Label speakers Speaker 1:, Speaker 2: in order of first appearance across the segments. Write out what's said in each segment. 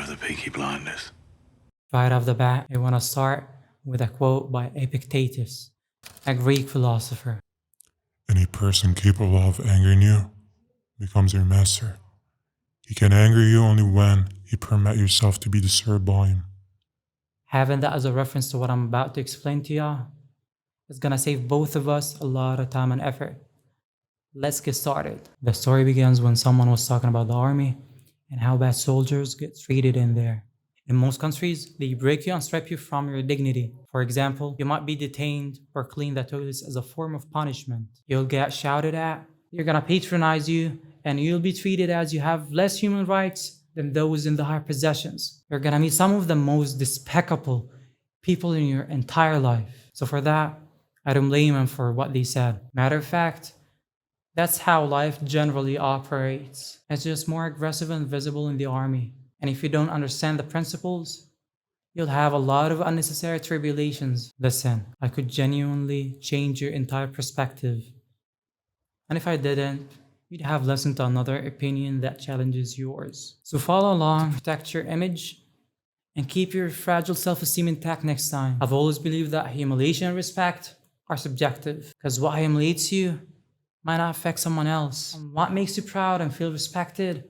Speaker 1: of the Peaky Blinders.
Speaker 2: Right off the bat, I want to start with a quote by Epictetus, a Greek philosopher.
Speaker 3: Any person capable of angering you becomes your master. He can anger you only when you permit yourself to be disturbed by him.
Speaker 2: Having that as a reference to what I'm about to explain to y'all is gonna save both of us a lot of time and effort. Let's get started. The story begins when someone was talking about the army and how bad soldiers get treated in there. In most countries, they break you and strip you from your dignity. For example, you might be detained or clean the toilets as a form of punishment. You'll get shouted at, they're gonna patronize you, and you'll be treated as you have less human rights than those in the higher possessions. You're gonna meet some of the most despicable people in your entire life. So for that, I don't blame them for what they said. Matter of fact, that's how life generally operates. It's just more aggressive and visible in the army. And if you don't understand the principles, you'll have a lot of unnecessary tribulations. Listen, I could genuinely change your entire perspective. And if I didn't, you'd have listened to another opinion that challenges yours. So follow along to protect your image and keep your fragile self-esteem intact next time. I've always believed that humiliation and respect are subjective, because what humiliates you might not affect someone else. And what makes you proud and feel respected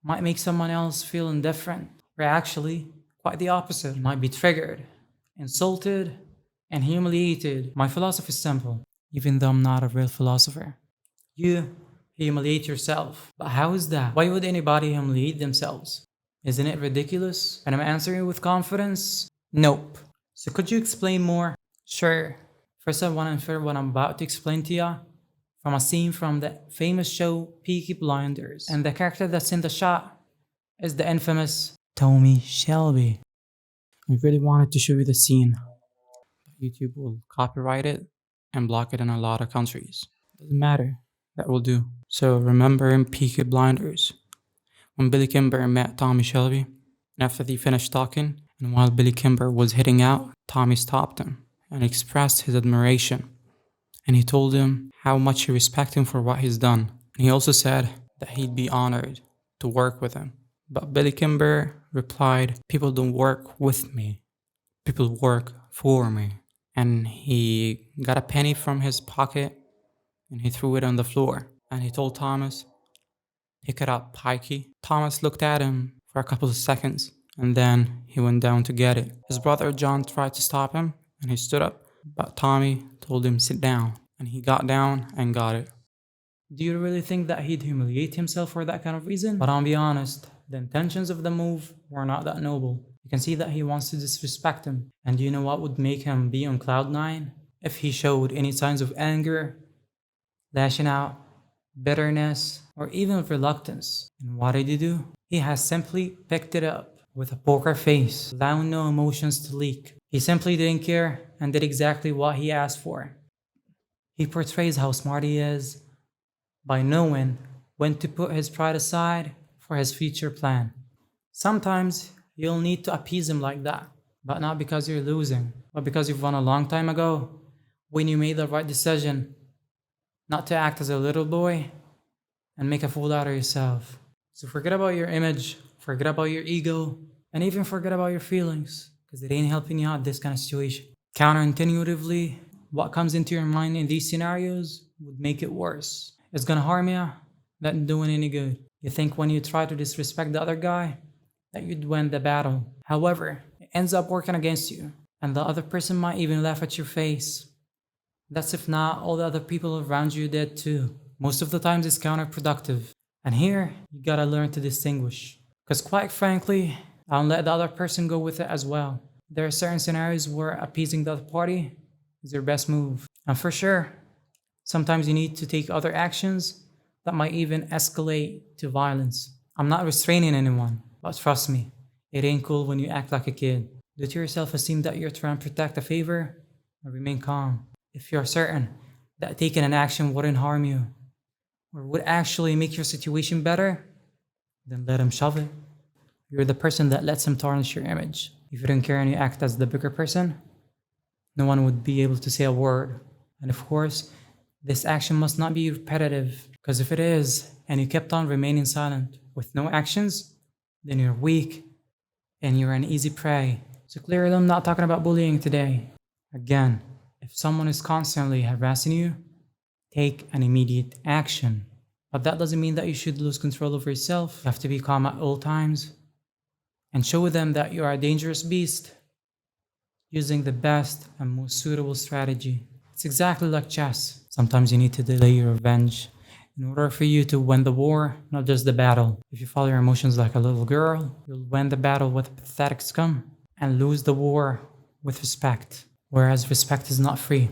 Speaker 2: might make someone else feel indifferent, or actually quite the opposite. You might be triggered, insulted, and humiliated. My philosophy is simple, even though I'm not a real philosopher. You humiliate yourself. But how is that? Why would anybody humiliate themselves? Isn't it ridiculous? And I'm answering with confidence, nope. So could you explain more? Sure. First I want to infer what I'm about to explain to ya from a scene from the famous show Peaky Blinders. And the character that's in the shot is the infamous Tommy Shelby. I really wanted to show you the scene, but YouTube will copyright it and block it in a lot of countries. Doesn't matter, that will do. So remember in Peaky Blinders, when Billy Kimber met Tommy Shelby, and after they finished talking, and while Billy Kimber was heading out, Tommy stopped him and expressed his admiration. And he told him how much he respected him for what he's done. And he also said that he'd be honored to work with him. But Billy Kimber replied, "People don't work with me. People work for me." And he got a penny from his pocket and he threw it on the floor. And he told Thomas, "Pick it up, Pikey." Thomas looked at him for a couple of seconds and then he went down to get it. His brother John tried to stop him and he stood up, but Tommy told him sit down, and he got down and got it. Do you really think that he'd humiliate himself for that kind of reason? But I'll be honest, the intentions of the move were not that noble. You can see that he wants to disrespect him. And do you know what would make him be on cloud nine? If he showed any signs of anger, lashing out, bitterness, or even reluctance. And what did he do? He has simply picked it up with a poker face, allowing no emotions to leak. He simply didn't care and did exactly what he asked for. He portrays how smart he is by knowing when to put his pride aside for his future plan. Sometimes you'll need to appease him like that, but not because you're losing, but because you've won a long time ago when you made the right decision not to act as a little boy and make a fool out of yourself. So forget about your image, forget about your ego, and even forget about your feelings, because it ain't helping you out in this kind of situation. Counterintuitively, what comes into your mind in these scenarios would make it worse. It's gonna harm you, not doing any good. You think when you try to disrespect the other guy, that you'd win the battle. However, it ends up working against you, and the other person might even laugh at your face. That's if not all the other people around you did too. Most of the times it's counterproductive. And here, you gotta learn to distinguish. Because quite frankly, I'll let the other person go with it as well. There are certain scenarios where appeasing the other party is your best move. And for sure, sometimes you need to take other actions that might even escalate to violence. I'm not restraining anyone, but trust me, it ain't cool when you act like a kid. Do to yourself esteem that you're trying to protect a favor and remain calm. If you're certain that taking an action wouldn't harm you or would actually make your situation better, then let him shove it. You're the person that lets him tarnish your image. If you don't care and you act as the bigger person, no one would be able to say a word. And of course, this action must not be repetitive, because if it is, and you kept on remaining silent with no actions, then you're weak and you're an easy prey. So clearly, I'm not talking about bullying today. Again, if someone is constantly harassing you, take an immediate action. But that doesn't mean that you should lose control over yourself. You have to be calm at all times and show them that you are a dangerous beast using the best and most suitable strategy. It's exactly like chess. Sometimes you need to delay your revenge in order for you to win the war, not just the battle. If you follow your emotions like a little girl, you'll win the battle with pathetic scum and lose the war with respect. Whereas respect is not free,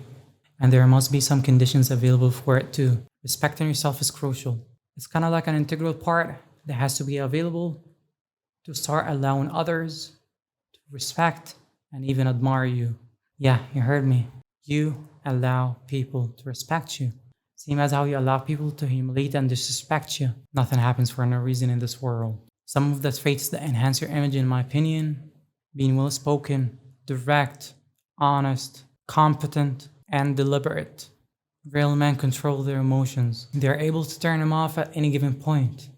Speaker 2: and there must be some conditions available for it too. Respecting yourself is crucial. It's kind of like an integral part that has to be available to start allowing others to respect and even admire you. Yeah, you heard me. You allow people to respect you. Same as how you allow people to humiliate and disrespect you. Nothing happens for no reason in this world. Some of the traits that enhance your image, in my opinion, being well spoken, direct, honest, competent, and deliberate. Real men control their emotions. They're able to turn them off at any given point,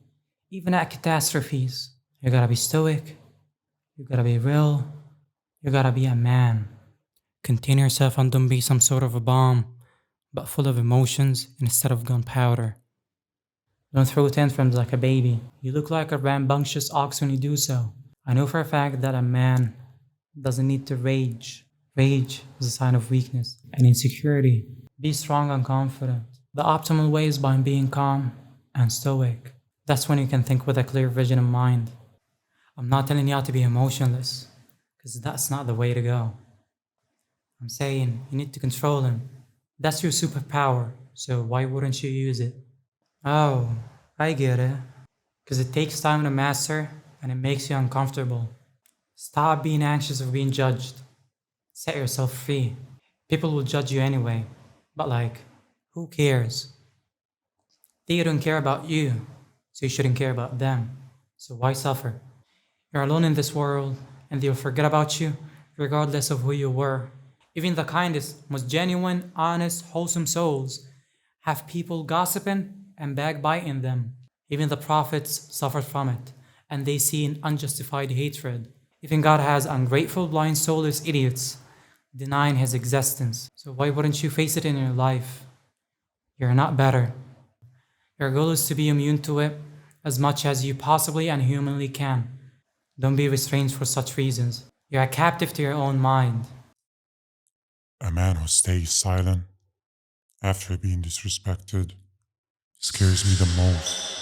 Speaker 2: even at catastrophes. You gotta be stoic, you gotta be real, you gotta be a man. Contain yourself and don't be some sort of a bomb, but full of emotions instead of gunpowder. Don't throw tantrums like a baby. You look like a rambunctious ox when you do so. I know for a fact that a man doesn't need to rage. Rage is a sign of weakness and insecurity. Be strong and confident. The optimal way is by being calm and stoic. That's when you can think with a clear vision in mind. I'm not telling you to be emotionless, because that's not the way to go. I'm saying you need to control him. That's your superpower, so why wouldn't you use it? Oh, I get it. Because it takes time to master and it makes you uncomfortable. Stop being anxious of being judged. Set yourself free. People will judge you anyway, but who cares? They don't care about you, so you shouldn't care about them. So why suffer? You're alone in this world, and they'll forget about you, regardless of who you were. Even the kindest, most genuine, honest, wholesome souls have people gossiping and backbiting them. Even the prophets suffered from it, and they see an unjustified hatred. Even God has ungrateful, blind, soulless idiots denying his existence. So why wouldn't you face it in your life? You're not better. Your goal is to be immune to it as much as you possibly and humanly can. Don't be restrained for such reasons. You're a captive to your own mind.
Speaker 3: A man who stays silent after being disrespected scares me the most.